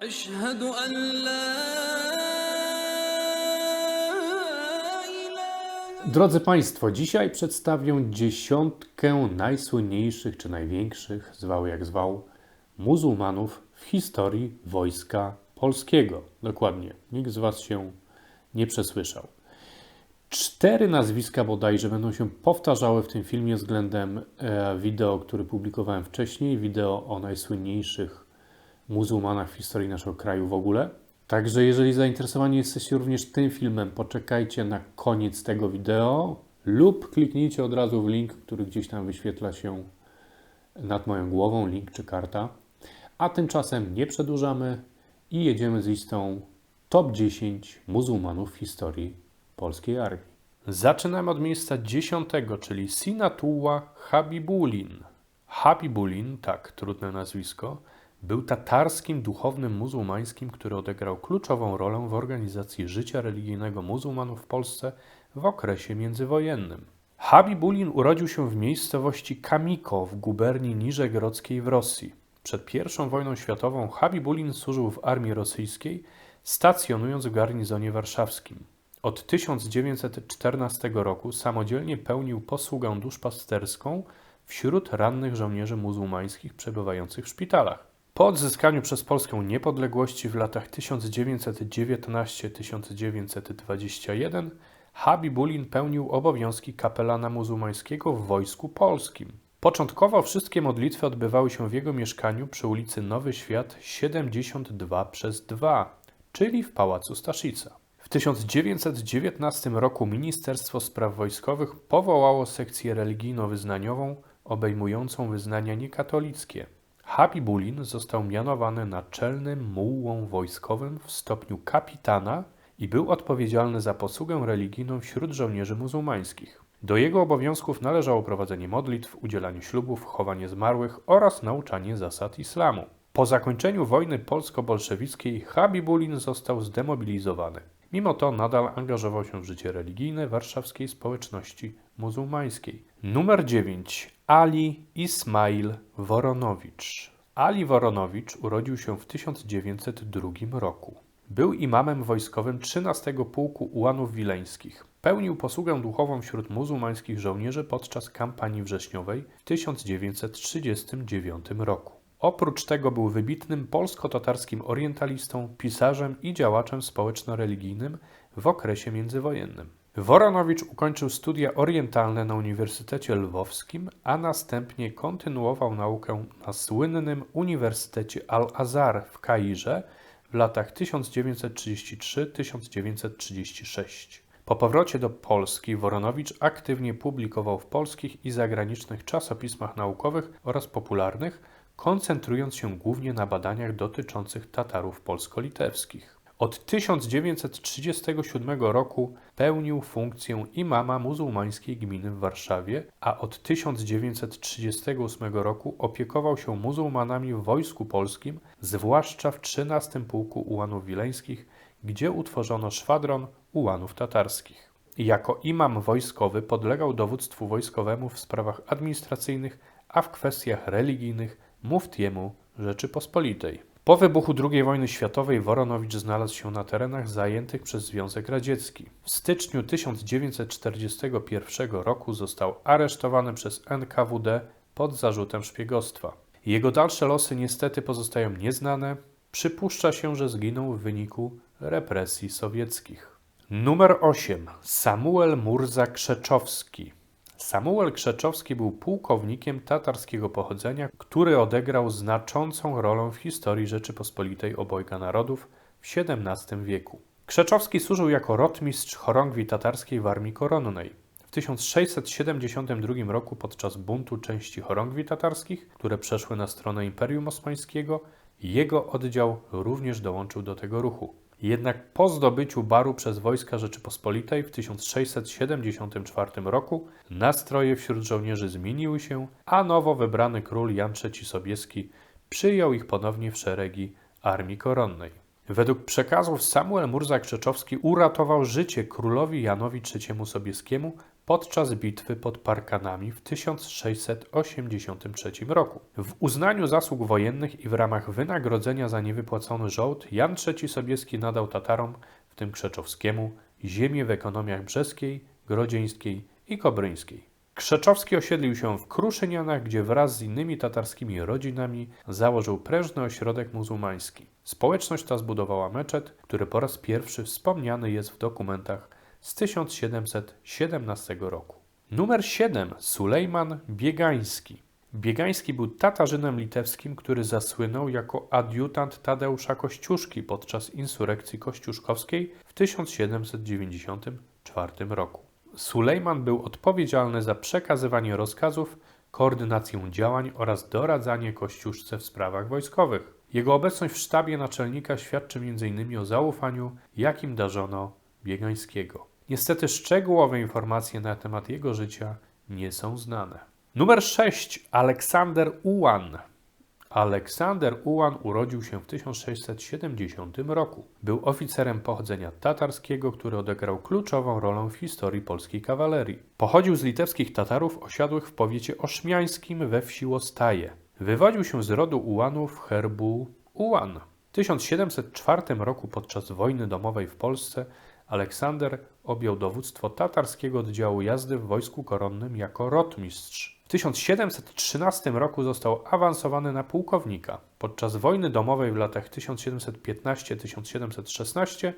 أشهد أن لا إله. Drodzy Państwo, dzisiaj przedstawię dziesiątkę najsłynniejszych czy największych, zwał jak zwał, muzułmanów w historii Wojska Polskiego. Dokładnie, nikt z Was się nie przesłyszał. 4 nazwiska bodajże będą się powtarzały w tym filmie względem wideo, które publikowałem wcześniej, wideo o najsłynniejszych muzułmanach w historii naszego kraju w ogóle. Także jeżeli zainteresowani jesteście również tym filmem, poczekajcie na koniec tego wideo lub kliknijcie od razu w link, który gdzieś tam wyświetla się nad moją głową, link czy karta. A tymczasem nie przedłużamy i jedziemy z listą top 10 muzułmanów w historii polskiej armii. Zaczynamy od miejsca 10, czyli Sinatullah Habibulin. Habibulin, tak, trudne nazwisko, był tatarskim duchownym muzułmańskim, który odegrał kluczową rolę w organizacji życia religijnego muzułmanów w Polsce w okresie międzywojennym. Habibulin urodził się w miejscowości Kamiko w guberni Niżegrodzkiej w Rosji. Przed I wojną światową Habibulin służył w armii rosyjskiej, stacjonując w garnizonie warszawskim. Od 1914 roku samodzielnie pełnił posługę duszpasterską wśród rannych żołnierzy muzułmańskich przebywających w szpitalach. Po odzyskaniu przez Polskę niepodległości w latach 1919-1921 Habibulin pełnił obowiązki kapelana muzułmańskiego w Wojsku Polskim. Początkowo wszystkie modlitwy odbywały się w jego mieszkaniu przy ulicy Nowy Świat 72/2, czyli w Pałacu Staszica. W 1919 roku Ministerstwo Spraw Wojskowych powołało sekcję religijno-wyznaniową obejmującą wyznania niekatolickie. Habibulin został mianowany naczelnym mułłą wojskowym w stopniu kapitana i był odpowiedzialny za posługę religijną wśród żołnierzy muzułmańskich. Do jego obowiązków należało prowadzenie modlitw, udzielanie ślubów, chowanie zmarłych oraz nauczanie zasad islamu. Po zakończeniu wojny polsko-bolszewickiej Habibulin został zdemobilizowany. Mimo to nadal angażował się w życie religijne warszawskiej społeczności muzułmańskiej. Numer 9. Ali Ismail Woronowicz. Ali Woronowicz urodził się w 1902 roku. Był imamem wojskowym 13 Pułku Ułanów Wileńskich. Pełnił posługę duchową wśród muzułmańskich żołnierzy podczas kampanii wrześniowej w 1939 roku. Oprócz tego był wybitnym polsko-tatarskim orientalistą, pisarzem i działaczem społeczno-religijnym w okresie międzywojennym. Woronowicz ukończył studia orientalne na Uniwersytecie Lwowskim, a następnie kontynuował naukę na słynnym Uniwersytecie Al-Azhar w Kairze w latach 1933-1936. Po powrocie do Polski Woronowicz aktywnie publikował w polskich i zagranicznych czasopismach naukowych oraz popularnych, koncentrując się głównie na badaniach dotyczących Tatarów polsko-litewskich. Od 1937 roku pełnił funkcję imama muzułmańskiej gminy w Warszawie, a od 1938 roku opiekował się muzułmanami w Wojsku Polskim, zwłaszcza w 13 Pułku Ułanów Wileńskich, gdzie utworzono szwadron ułanów tatarskich. Jako imam wojskowy podlegał dowództwu wojskowemu w sprawach administracyjnych, a w kwestiach religijnych muftiemu Rzeczypospolitej. Po wybuchu II wojny światowej Woronowicz znalazł się na terenach zajętych przez Związek Radziecki. W styczniu 1941 roku został aresztowany przez NKWD pod zarzutem szpiegostwa. Jego dalsze losy niestety pozostają nieznane. Przypuszcza się, że zginął w wyniku represji sowieckich. Numer 8. Samuel Murza Krzeczowski. Samuel Krzeczowski był pułkownikiem tatarskiego pochodzenia, który odegrał znaczącą rolę w historii Rzeczypospolitej Obojga Narodów w XVII wieku. Krzeczowski służył jako rotmistrz chorągwi tatarskiej w armii koronnej. W 1672 roku podczas buntu części chorągwi tatarskich, które przeszły na stronę Imperium Osmańskiego, jego oddział również dołączył do tego ruchu. Jednak po zdobyciu Baru przez wojska Rzeczypospolitej w 1674 roku nastroje wśród żołnierzy zmieniły się, a nowo wybrany król Jan III Sobieski przyjął ich ponownie w szeregi armii koronnej. Według przekazów Samuel Murza Krzeczowski uratował życie królowi Janowi III Sobieskiemu podczas bitwy pod Parkanami w 1683 roku. W uznaniu zasług wojennych i w ramach wynagrodzenia za niewypłacony żołd Jan III Sobieski nadał Tatarom, w tym Krzeczowskiemu, ziemię w ekonomiach brzeskiej, grodzieńskiej i kobryńskiej. Krzeczowski osiedlił się w Kruszynianach, gdzie wraz z innymi tatarskimi rodzinami założył prężny ośrodek muzułmański. Społeczność ta zbudowała meczet, który po raz pierwszy wspomniany jest w dokumentach z 1717 roku. Numer 7. Sulejman Biegański. Biegański był Tatarzynem litewskim, który zasłynął jako adiutant Tadeusza Kościuszki podczas insurekcji kościuszkowskiej w 1794 roku. Sulejman był odpowiedzialny za przekazywanie rozkazów, koordynację działań oraz doradzanie Kościuszce w sprawach wojskowych. Jego obecność w sztabie naczelnika świadczy m.in. o zaufaniu, jakim darzono Biegańskiego. Niestety szczegółowe informacje na temat jego życia nie są znane. Numer 6. Aleksander Ułan. Aleksander Ułan urodził się w 1670 roku. Był oficerem pochodzenia tatarskiego, który odegrał kluczową rolę w historii polskiej kawalerii. Pochodził z litewskich Tatarów osiadłych w powiecie oszmiańskim we wsi Łostaje. Wywodził się z rodu Ułanów herbu Ułan. W 1704 roku podczas wojny domowej w Polsce Aleksander objął dowództwo tatarskiego oddziału jazdy w wojsku koronnym jako rotmistrz. W 1713 roku został awansowany na pułkownika. Podczas wojny domowej w latach 1715-1716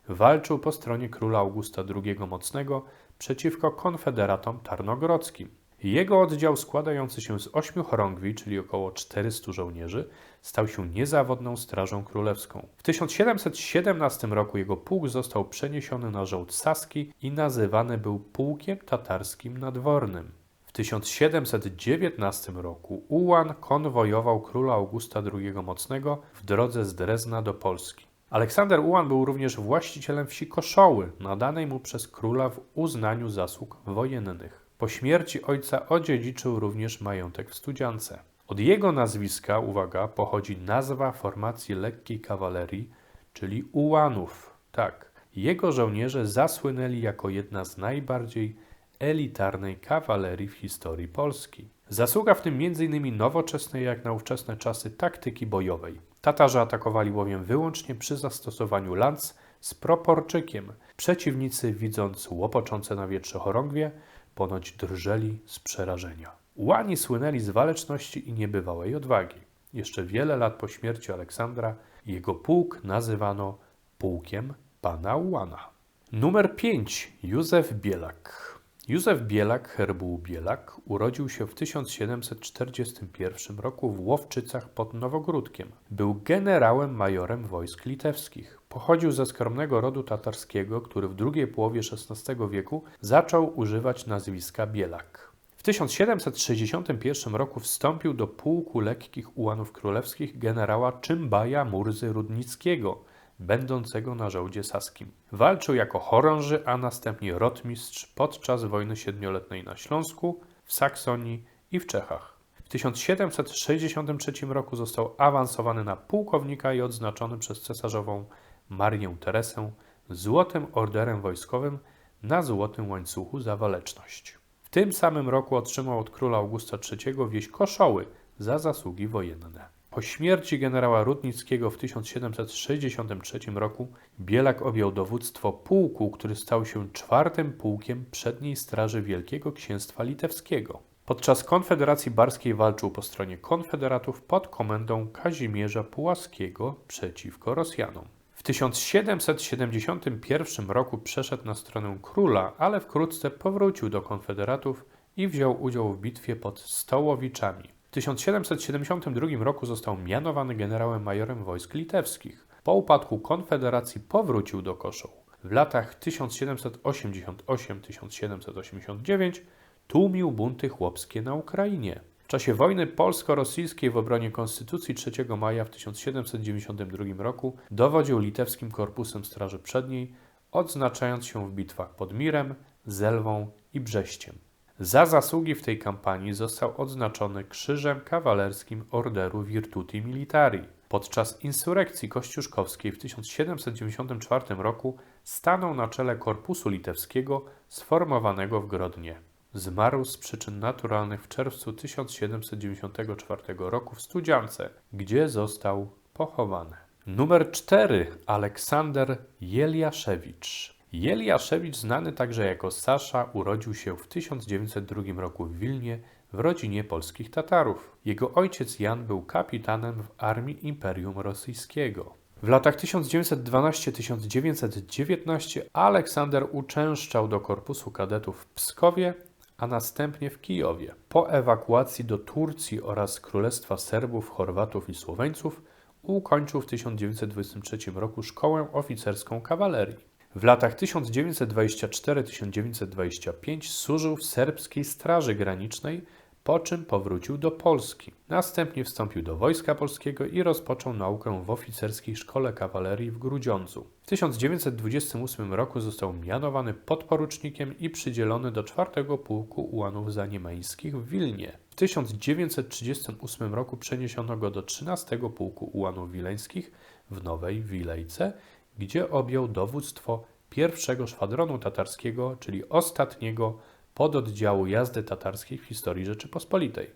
walczył po stronie króla Augusta II Mocnego przeciwko konfederatom tarnogrodzkim. Jego oddział składający się z 8 chorągwi, czyli około 400 żołnierzy, stał się niezawodną strażą królewską. W 1717 roku jego pułk został przeniesiony na żołd saski i nazywany był Pułkiem Tatarskim Nadwornym. W 1719 roku Ułan konwojował króla Augusta II Mocnego w drodze z Drezna do Polski. Aleksander Ułan był również właścicielem wsi Koszoły, nadanej mu przez króla w uznaniu zasług wojennych. Po śmierci ojca odziedziczył również majątek w Studziance. Od jego nazwiska, uwaga, pochodzi nazwa formacji lekkiej kawalerii, czyli Ułanów. Tak, jego żołnierze zasłynęli jako jedna z najbardziej elitarnej kawalerii w historii Polski. Zasługa w tym m.in. nowoczesnej jak na ówczesne czasy taktyki bojowej. Tatarzy atakowali bowiem wyłącznie przy zastosowaniu lanc z proporczykiem. Przeciwnicy, widząc łopoczące na wietrze chorągwie, ponoć drżeli z przerażenia. Ułani słynęli z waleczności i niebywałej odwagi. Jeszcze wiele lat po śmierci Aleksandra jego pułk nazywano Pułkiem Pana Ułana. Numer 5. Józef Bielak. Józef Bielak, herbu Bielak, urodził się w 1741 roku w Łowczycach pod Nowogródkiem. Był generałem majorem wojsk litewskich. Pochodził ze skromnego rodu tatarskiego, który w drugiej połowie XVI wieku zaczął używać nazwiska Bielak. W 1761 roku wstąpił do pułku lekkich ułanów królewskich generała Czymbaja Murzy Rudnickiego, będącego na żołdzie saskim. Walczył jako chorąży, a następnie rotmistrz podczas wojny siedmioletniej na Śląsku, w Saksonii i w Czechach. W 1763 roku został awansowany na pułkownika i odznaczony przez cesarzową Marię Teresę Złotym Orderem Wojskowym na Złotym Łańcuchu za waleczność. W tym samym roku otrzymał od króla Augusta III wieś Koszoły za zasługi wojenne. Po śmierci generała Rudnickiego w 1763 roku Bielak objął dowództwo pułku, który stał się czwartym pułkiem przedniej straży Wielkiego Księstwa Litewskiego. Podczas Konfederacji Barskiej walczył po stronie konfederatów pod komendą Kazimierza Pułaskiego przeciwko Rosjanom. W 1771 roku przeszedł na stronę króla, ale wkrótce powrócił do konfederatów i wziął udział w bitwie pod Stołowiczami. W 1772 roku został mianowany generałem majorem wojsk litewskich. Po upadku Konfederacji powrócił do Koszoł. W latach 1788-1789 tłumił bunty chłopskie na Ukrainie. W czasie wojny polsko-rosyjskiej w obronie Konstytucji 3 maja w 1792 roku dowodził litewskim korpusem Straży Przedniej, odznaczając się w bitwach pod Mirem, Zelwą i Brześciem. Za zasługi w tej kampanii został odznaczony Krzyżem Kawalerskim Orderu Virtuti Militari. Podczas insurekcji kościuszkowskiej w 1794 roku stanął na czele Korpusu Litewskiego sformowanego w Grodnie. Zmarł z przyczyn naturalnych w czerwcu 1794 roku w Studziance, gdzie został pochowany. Numer 4. Aleksander Jeliaszewicz. Jeliaszewicz, znany także jako Sasza, urodził się w 1902 roku w Wilnie w rodzinie polskich Tatarów. Jego ojciec Jan był kapitanem w armii Imperium Rosyjskiego. W latach 1912-1919 Aleksander uczęszczał do Korpusu Kadetów w Pskowie, a następnie w Kijowie. Po ewakuacji do Turcji oraz Królestwa Serbów, Chorwatów i Słoweńców ukończył w 1923 roku szkołę oficerską kawalerii. W latach 1924-1925 służył w serbskiej Straży Granicznej, po czym powrócił do Polski. Następnie wstąpił do Wojska Polskiego i rozpoczął naukę w oficerskiej szkole kawalerii w Grudziądzu. W 1928 roku został mianowany podporucznikiem i przydzielony do 4 Pułku Ułanów Zaniemeńskich w Wilnie. W 1938 roku przeniesiono go do 13 Pułku Ułanów Wileńskich w Nowej Wilejce, gdzie objął dowództwo 1 Szwadronu Tatarskiego, czyli ostatniego pododdziału jazdy tatarskiej w historii Rzeczypospolitej.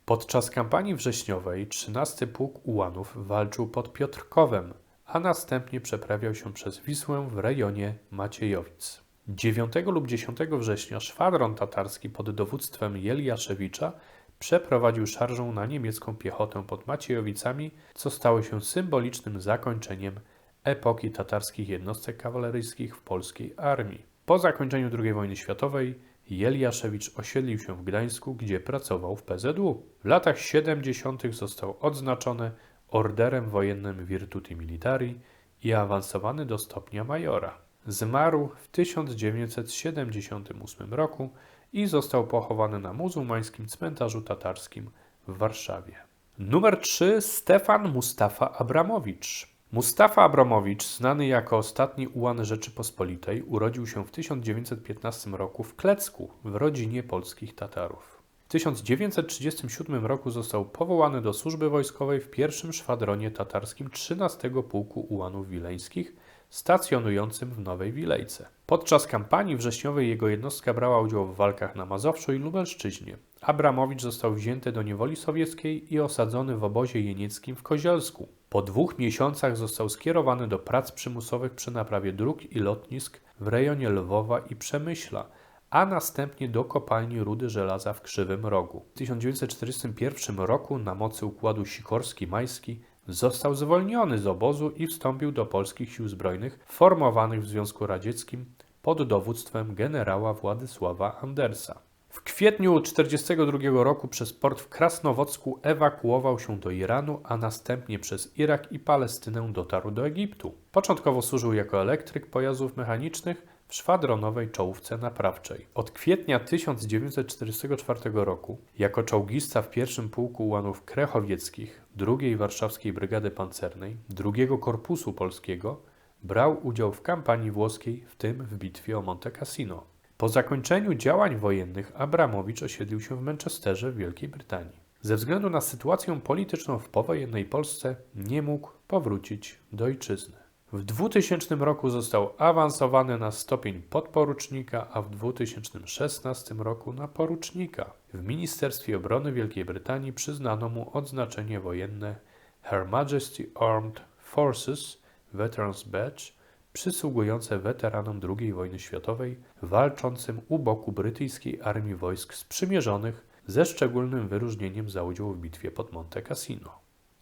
Podczas kampanii wrześniowej 13 Pułk Ułanów walczył pod Piotrkowem, a następnie przeprawiał się przez Wisłę w rejonie Maciejowic. 9 lub 10 września szwadron tatarski pod dowództwem Jeliaszewicza przeprowadził szarżę na niemiecką piechotę pod Maciejowicami, co stało się symbolicznym zakończeniem epoki tatarskich jednostek kawaleryjskich w polskiej armii. Po zakończeniu II wojny światowej Jeliaszewicz osiedlił się w Gdańsku, gdzie pracował w PZU. W latach 70. został odznaczony Orderem Wojennym Virtuti Militari i awansowany do stopnia majora. Zmarł w 1978 roku i został pochowany na muzułmańskim cmentarzu tatarskim w Warszawie. Numer 3. Stefan Mustafa Abramowicz. Mustafa Abramowicz, znany jako ostatni ułan Rzeczypospolitej, urodził się w 1915 roku w Klecku w rodzinie polskich Tatarów. W 1937 roku został powołany do służby wojskowej w 1 Szwadronie Tatarskim 13 Pułku Ułanów Wileńskich, stacjonującym w Nowej Wilejce. Podczas kampanii wrześniowej jego jednostka brała udział w walkach na Mazowszu i Lubelszczyźnie. Abramowicz został wzięty do niewoli sowieckiej i osadzony w obozie jenieckim w Kozielsku. Po 2 miesiącach został skierowany do prac przymusowych przy naprawie dróg i lotnisk w rejonie Lwowa i Przemyśla, a następnie do kopalni rudy żelaza w Krzywym Rogu. W 1941 roku na mocy układu Sikorski-Majski został zwolniony z obozu i wstąpił do polskich sił zbrojnych formowanych w Związku Radzieckim pod dowództwem generała Władysława Andersa. W kwietniu 1942 roku przez port w Krasnowocku ewakuował się do Iranu, a następnie przez Irak i Palestynę dotarł do Egiptu. Początkowo służył jako elektryk pojazdów mechanicznych w szwadronowej czołówce naprawczej. Od kwietnia 1944 roku jako czołgista w 1 Pułku Ułanów Krechowieckich II Warszawskiej Brygady Pancernej II Korpusu Polskiego brał udział w kampanii włoskiej, w tym w bitwie o Monte Cassino. Po zakończeniu działań wojennych Abramowicz osiedlił się w Manchesterze w Wielkiej Brytanii. Ze względu na sytuację polityczną w powojennej Polsce nie mógł powrócić do ojczyzny. W 2000 roku został awansowany na stopień podporucznika, a w 2016 roku na porucznika. W Ministerstwie Obrony Wielkiej Brytanii przyznano mu odznaczenie wojenne Her Majesty Armed Forces Veterans Badge, przysługujące weteranom II wojny światowej walczącym u boku brytyjskiej armii wojsk sprzymierzonych ze szczególnym wyróżnieniem za udział w bitwie pod Monte Cassino.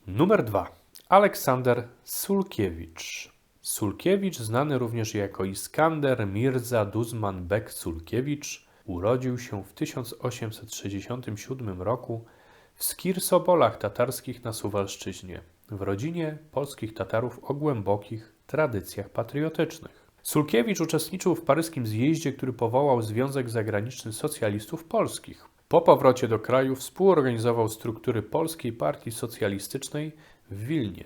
Numer 2. Aleksander Sulkiewicz. Sulkiewicz, znany również jako Iskander Mirza Duzman Bek Sulkiewicz, urodził się w 1867 roku w Skirsobolach tatarskich na Suwalszczyźnie, w rodzinie polskich Tatarów o głębokich tradycjach patriotycznych. Sulkiewicz uczestniczył w paryskim zjeździe, który powołał Związek Zagraniczny Socjalistów Polskich. Po powrocie do kraju współorganizował struktury Polskiej Partii Socjalistycznej w Wilnie.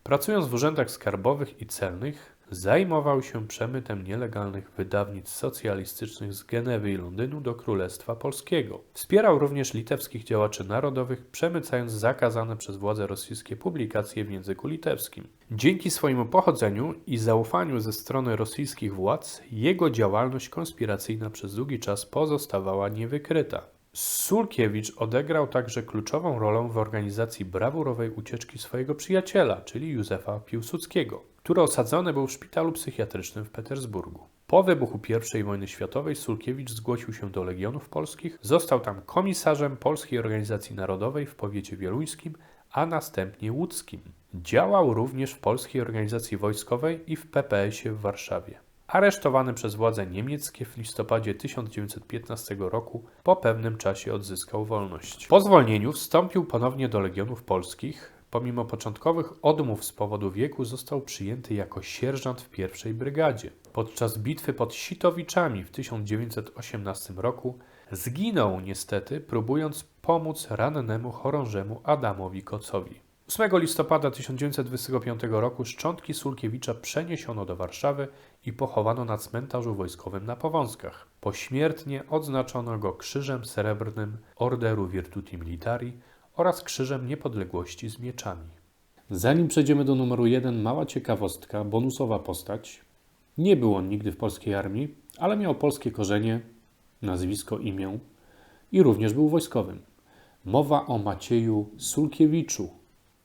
Pracując w urzędach skarbowych i celnych, zajmował się przemytem nielegalnych wydawnictw socjalistycznych z Genewy i Londynu do Królestwa Polskiego. Wspierał również litewskich działaczy narodowych, przemycając zakazane przez władze rosyjskie publikacje w języku litewskim. Dzięki swojemu pochodzeniu i zaufaniu ze strony rosyjskich władz, jego działalność konspiracyjna przez długi czas pozostawała niewykryta. Sulkiewicz odegrał także kluczową rolę w organizacji brawurowej ucieczki swojego przyjaciela, czyli Józefa Piłsudskiego, który osadzony był w szpitalu psychiatrycznym w Petersburgu. Po wybuchu I wojny światowej Sulkiewicz zgłosił się do Legionów Polskich, został tam komisarzem Polskiej Organizacji Narodowej w powiecie wieluńskim, a następnie łódzkim. Działał również w Polskiej Organizacji Wojskowej i w PPS-ie w Warszawie. Aresztowany przez władze niemieckie w listopadzie 1915 roku, po pewnym czasie odzyskał wolność. Po zwolnieniu wstąpił ponownie do Legionów Polskich. Pomimo początkowych odmów z powodu wieku został przyjęty jako sierżant w I Brygadzie. Podczas bitwy pod Sitowiczami w 1918 roku zginął niestety, próbując pomóc rannemu chorążemu Adamowi Kocowi. 8 listopada 1925 roku szczątki Sulkiewicza przeniesiono do Warszawy i pochowano na cmentarzu wojskowym na Powązkach. Pośmiertnie odznaczono go Krzyżem Srebrnym Orderu Virtuti Militari oraz Krzyżem Niepodległości z mieczami. Zanim przejdziemy do numeru 1, mała ciekawostka, bonusowa postać. Nie był on nigdy w polskiej armii, ale miał polskie korzenie, nazwisko, imię i również był wojskowym. Mowa o Macieju Sulkiewiczu.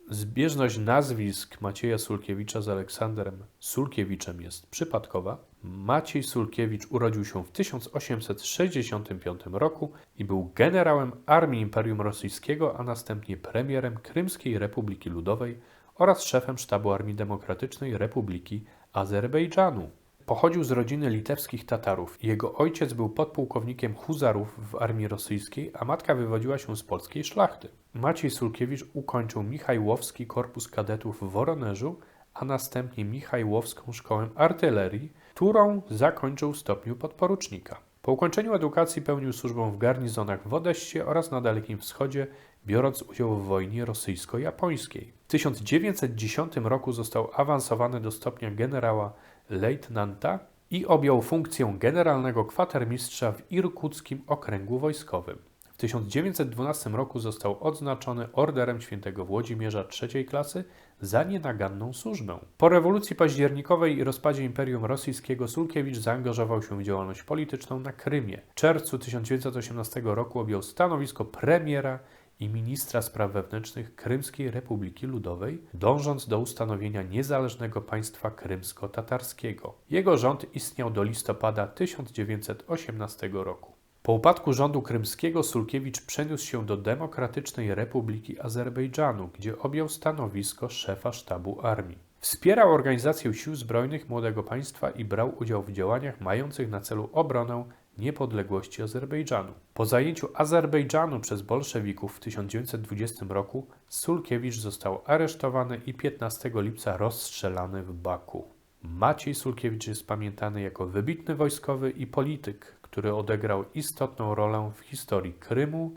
Zbieżność nazwisk Macieja Sulkiewicza z Aleksanderem Sulkiewiczem jest przypadkowa. Maciej Sulkiewicz urodził się w 1865 roku i był generałem Armii Imperium Rosyjskiego, a następnie premierem Krymskiej Republiki Ludowej oraz szefem sztabu Armii Demokratycznej Republiki Azerbejdżanu. Pochodził z rodziny litewskich Tatarów. Jego ojciec był podpułkownikiem huzarów w armii rosyjskiej, a matka wywodziła się z polskiej szlachty. Maciej Sulkiewicz ukończył Michajłowski Korpus Kadetów w Woronerzu, a następnie Michajłowską Szkołę Artylerii, którą zakończył w stopniu podporucznika. Po ukończeniu edukacji pełnił służbę w garnizonach w Odessie oraz na Dalekim Wschodzie, biorąc udział w wojnie rosyjsko-japońskiej. W 1910 roku został awansowany do stopnia generała lejtnanta i objął funkcję generalnego kwatermistrza w Irkuckim Okręgu Wojskowym. W 1912 roku został odznaczony Orderem Świętego Włodzimierza III klasy za nienaganną służbę. Po rewolucji październikowej i rozpadzie Imperium Rosyjskiego Sulkiewicz zaangażował się w działalność polityczną na Krymie. W czerwcu 1918 roku objął stanowisko premiera i ministra spraw wewnętrznych Krymskiej Republiki Ludowej, dążąc do ustanowienia niezależnego państwa krymsko-tatarskiego. Jego rząd istniał do listopada 1918 roku. Po upadku rządu krymskiego Sulkiewicz przeniósł się do Demokratycznej Republiki Azerbejdżanu, gdzie objął stanowisko szefa sztabu armii. Wspierał organizację sił zbrojnych młodego państwa i brał udział w działaniach mających na celu obronę niepodległości Azerbejdżanu. Po zajęciu Azerbejdżanu przez bolszewików w 1920 roku Sulkiewicz został aresztowany i 15 lipca rozstrzelany w Baku. Maciej Sulkiewicz jest pamiętany jako wybitny wojskowy i polityk, który odegrał istotną rolę w historii Krymu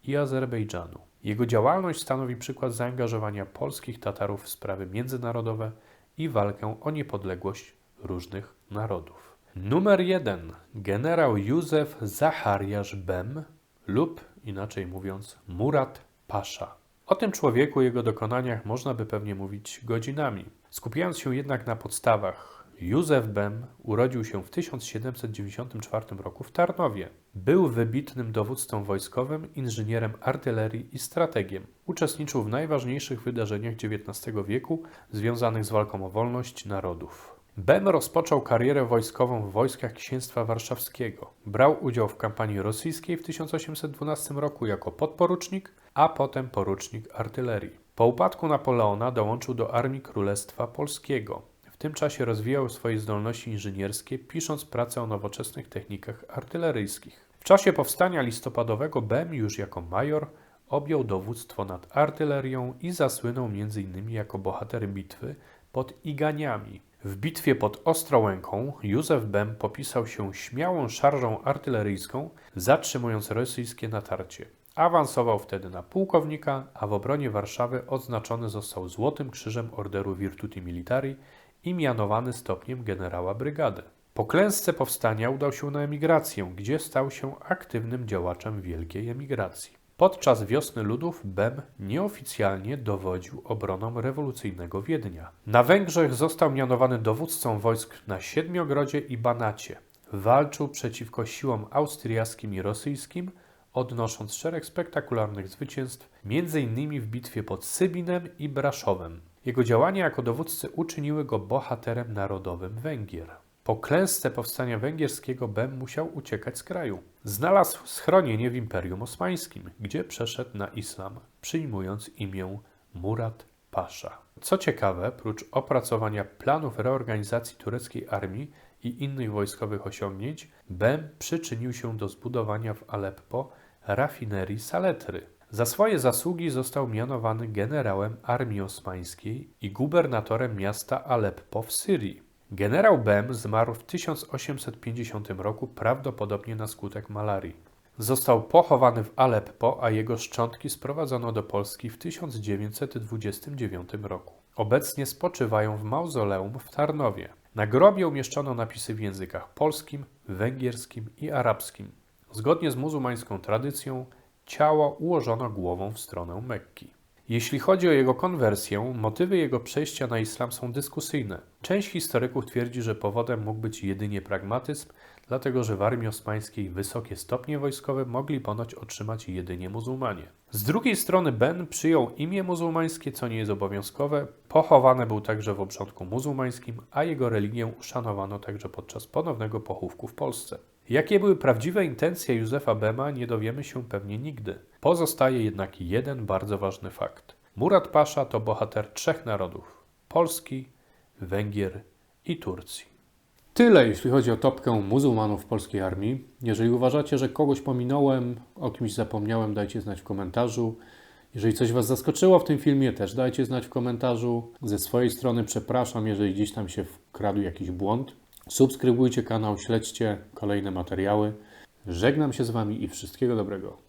i Azerbejdżanu. Jego działalność stanowi przykład zaangażowania polskich Tatarów w sprawy międzynarodowe i walkę o niepodległość różnych narodów. Numer 1. Generał Józef Zachariasz Bem lub, inaczej mówiąc, Murat Pasza. O tym człowieku i jego dokonaniach można by pewnie mówić godzinami. Skupiając się jednak na podstawach, Józef Bem urodził się w 1794 roku w Tarnowie. Był wybitnym dowódcą wojskowym, inżynierem artylerii i strategiem. Uczestniczył w najważniejszych wydarzeniach XIX wieku związanych z walką o wolność narodów. Bem rozpoczął karierę wojskową w wojskach Księstwa Warszawskiego. Brał udział w kampanii rosyjskiej w 1812 roku jako podporucznik, a potem porucznik artylerii. Po upadku Napoleona dołączył do Armii Królestwa Polskiego. W tym czasie rozwijał swoje zdolności inżynierskie, pisząc pracę o nowoczesnych technikach artyleryjskich. W czasie powstania listopadowego Bem już jako major objął dowództwo nad artylerią i zasłynął m.in. jako bohater bitwy pod Iganiami. W bitwie pod Ostrołęką Józef Bem popisał się śmiałą szarżą artyleryjską, zatrzymując rosyjskie natarcie. Awansował wtedy na pułkownika, a w obronie Warszawy odznaczony został Złotym Krzyżem Orderu Virtuti Militari i mianowany stopniem generała brygady. Po klęsce powstania udał się na emigrację, gdzie stał się aktywnym działaczem wielkiej emigracji. Podczas Wiosny Ludów Bem nieoficjalnie dowodził obroną rewolucyjnego Wiednia. Na Węgrzech został mianowany dowódcą wojsk na Siedmiogrodzie i Banacie. Walczył przeciwko siłom austriackim i rosyjskim, odnosząc szereg spektakularnych zwycięstw, m.in. w bitwie pod Sybinem i Braszowem. Jego działania jako dowódcy uczyniły go bohaterem narodowym Węgier. Po klęsce powstania węgierskiego Bem musiał uciekać z kraju. Znalazł schronienie w Imperium Osmańskim, gdzie przeszedł na islam, przyjmując imię Murat Pasza. Co ciekawe, prócz opracowania planów reorganizacji tureckiej armii i innych wojskowych osiągnięć, Bem przyczynił się do zbudowania w Aleppo rafinerii saletry. Za swoje zasługi został mianowany generałem armii osmańskiej i gubernatorem miasta Aleppo w Syrii. Generał Bem zmarł w 1850 roku prawdopodobnie na skutek malarii. Został pochowany w Aleppo, a jego szczątki sprowadzono do Polski w 1929 roku. Obecnie spoczywają w mauzoleum w Tarnowie. Na grobie umieszczono napisy w językach polskim, węgierskim i arabskim. Zgodnie z muzułmańską tradycją ciało ułożono głową w stronę Mekki. Jeśli chodzi o jego konwersję, motywy jego przejścia na islam są dyskusyjne. Część historyków twierdzi, że powodem mógł być jedynie pragmatyzm, dlatego że w armii osmańskiej wysokie stopnie wojskowe mogli ponoć otrzymać jedynie muzułmanie. Z drugiej strony Ben przyjął imię muzułmańskie, co nie jest obowiązkowe. Pochowany był także w obrządku muzułmańskim, a jego religię uszanowano także podczas ponownego pochówku w Polsce. Jakie były prawdziwe intencje Józefa Bema, nie dowiemy się pewnie nigdy. Pozostaje jednak jeden bardzo ważny fakt. Murat Pasza to bohater trzech narodów: Polski, Węgier i Turcji. Tyle, jeśli chodzi o topkę muzułmanów w polskiej armii. Jeżeli uważacie, że kogoś pominąłem, o kimś zapomniałem, dajcie znać w komentarzu. Jeżeli coś Was zaskoczyło w tym filmie, też dajcie znać w komentarzu. Ze swojej strony przepraszam, jeżeli gdzieś tam się wkradł jakiś błąd. Subskrybujcie kanał, śledźcie kolejne materiały. Żegnam się z Wami i wszystkiego dobrego.